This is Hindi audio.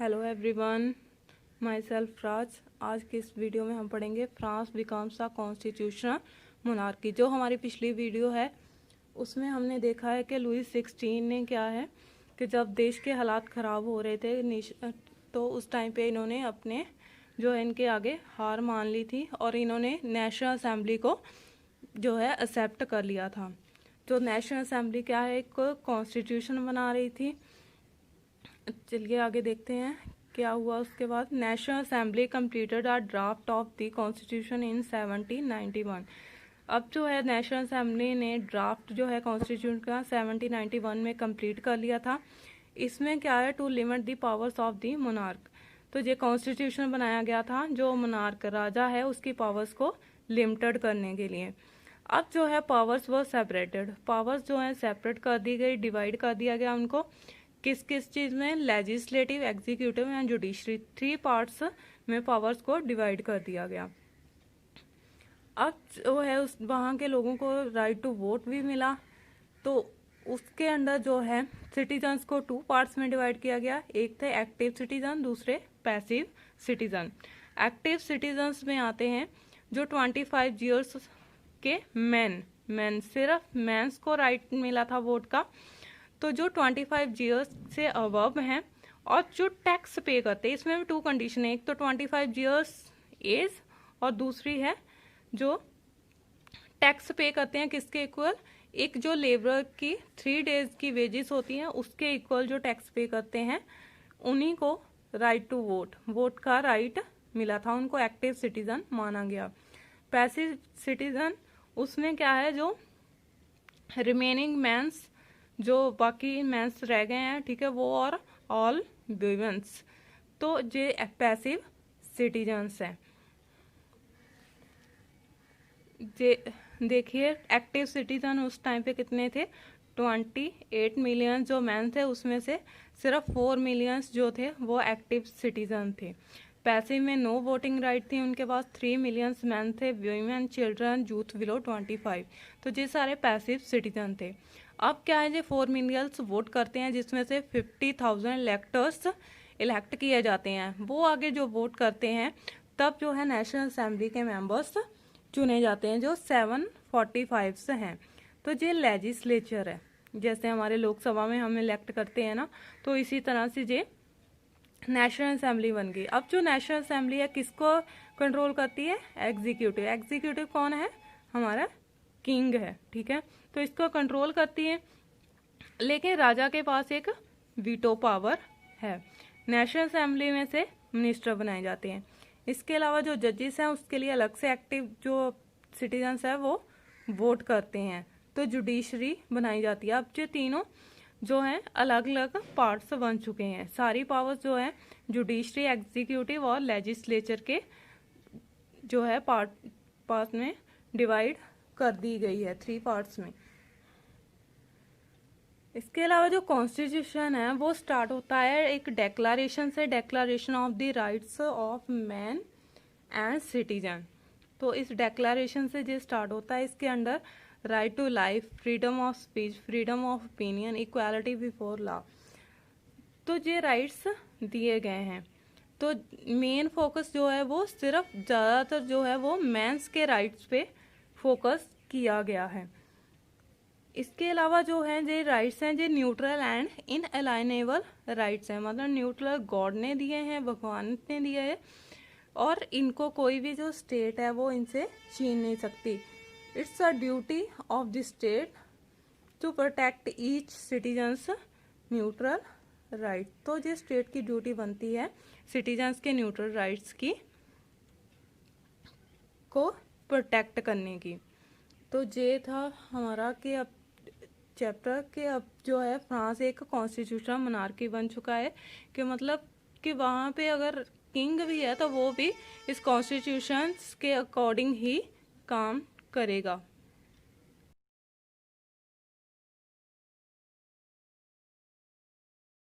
हेलो एवरीवन, माई सेल्फ राज। आज की इस वीडियो में हम पढ़ेंगे France becomes a constitutional monarchy. जो हमारी पिछली वीडियो है उसमें हमने देखा है कि लुई 16 ने क्या है कि जब देश के हालात ख़राब हो रहे थे तो उस टाइम पे इन्होंने अपने जो है इनके आगे हार मान ली थी और इन्होंने नेशनल असेंबली को जो है एक्सेप्ट कर लिया था। तो नेशनल असेंबली क्या है, एक कॉन्स्टिट्यूशन बना रही थी। चलिए आगे देखते हैं क्या हुआ उसके बाद। National assembly completed a draft of the constitution in 1791। अब जो है नेशनल असेंबली ने ड्राफ्ट जो है कॉन्स्टिट्यूशन का 1791 में कंप्लीट कर लिया था। इसमें क्या है, to limit the powers of the monarch. तो ये कॉन्स्टिट्यूशन बनाया गया था जो मोनार्क राजा है उसकी पावर्स को लिमिटेड करने के लिए। अब जो है पावर्स वो सेपरेटेड, पावर्स जो है सेपरेट कर दी गई, डिवाइड कर दिया गया उनको। किस किस चीज़ में? Legislative, executive and judiciary, 3 parts में पावर्स को डिवाइड कर दिया गया। अब जो है उस वहाँ के लोगों को राइट टू वोट भी मिला। तो उसके अंदर जो है सिटीजन्स को 2 पार्ट्स में डिवाइड किया गया। एक थे एक्टिव सिटीजन, दूसरे पैसिव सिटीजन। एक्टिव सिटीजन्स में आते हैं जो 25 ईयर्स के मैन सिर्फ मैंस को राइट मिला था वोट का। तो जो 25 ईयर्स से अबव हैं और जो टैक्स पे करते हैं, इसमें भी 2 कंडीशन है। एक तो 25 ईयर्स एज और दूसरी है जो टैक्स पे करते हैं किसके इक्वल, एक जो लेबर की 3 डेज की वेजेस होती हैं उसके इक्वल जो टैक्स पे करते हैं उन्हीं को राइट टू वोट का राइट मिला था, उनको एक्टिव सिटीजन माना गया। पैसिव सिटीजन उसमें क्या है, जो रिमेनिंग मैंस जो बाकी मैंस रह गए हैं, ठीक है, वो और ऑल वुमेन्स, तो ये पैसिव सिटीजन्स हैं। देखिए एक्टिव सिटीजन उस टाइम पे कितने थे, 28 मिलियन जो मैन थे उसमें से सिर्फ 4 मिलियंस जो थे वो एक्टिव सिटीजन थे। पैसिव में नो वोटिंग राइट थी उनके पास, 3 मिलियंस मैन थे, वीमेन, चिल्ड्रन, यूथ बिलो 25, तो ये सारे पैसिव सिटीजन थे। अब क्या है, जो 4 मिलियंस वोट करते हैं जिसमें से 50,000 इलेक्टर्स इलेक्ट किए जाते हैं, वो आगे जो वोट करते हैं तब जो है नेशनल असेंबली के मेंबर्स चुने जाते हैं जो 745 से हैं। तो ये लेजिस्लेचर है, जैसे हमारे लोकसभा में हम इलेक्ट करते हैं ना, तो इसी तरह से ये नेशनल असेंबली बन गई। अब जो नेशनल असेंबली है किसको कंट्रोल करती है, एग्जीक्यूटिव। एग्जीक्यूटिव कौन है, हमारा किंग है, ठीक है, तो इसको कंट्रोल करती है। लेकिन राजा के पास एक वीटो पावर है। नेशनल असेंबली में से मिनिस्टर बनाए जाते हैं। इसके अलावा जो जजेस हैं उसके लिए अलग से एक्टिव जो सिटीजन्स है वो वोट करते हैं, तो जुडिशरी बनाई जाती है। अब ये तीनों जो हैं अलग अलग पार्ट्स बन चुके हैं। सारी पावर्स जो है जुडिशरी, एग्जीक्यूटिव और लेजिस्लेचर के जो है पार्ट में डिवाइड कर दी गई है, 3 पार्ट्स में। इसके अलावा जो कॉन्स्टिट्यूशन है वो स्टार्ट होता है एक डेक्लारेशन से, declaration of the rights of man and citizen. तो इस डेक्लारेशन से जो स्टार्ट होता है, इसके अंदर right to life, freedom of speech, freedom of opinion, equality before law, तो ये राइट्स दिए गए हैं। तो मेन फोकस जो है वो सिर्फ ज़्यादातर जो है वो मेंस के राइट्स पे फोकस किया गया है। इसके अलावा जो है ये राइट्स हैं, ये न्यूट्रल एंड इनअलाइनेबल राइट्स हैं, मतलब न्यूट्रल गॉड ने दिए हैं, भगवान ने दिए हैं, और इनको कोई भी जो स्टेट है वो इनसे छीन नहीं सकती। It's a duty of the state to protect each citizens neutral right. तो ये स्टेट की ड्यूटी बनती है सिटीजन्स के न्यूट्रल राइट्स की को प्रोटेक्ट करने की। तो ये था हमारा कि अब चैप्टर के अब जो है फ्रांस एक कॉन्स्टिट्यूशनल मोनार्की बन चुका है, कि मतलब कि वहाँ पे अगर किंग भी है तो वो भी इस कॉन्स्टिट्यूशन के अकॉर्डिंग ही काम करेगा।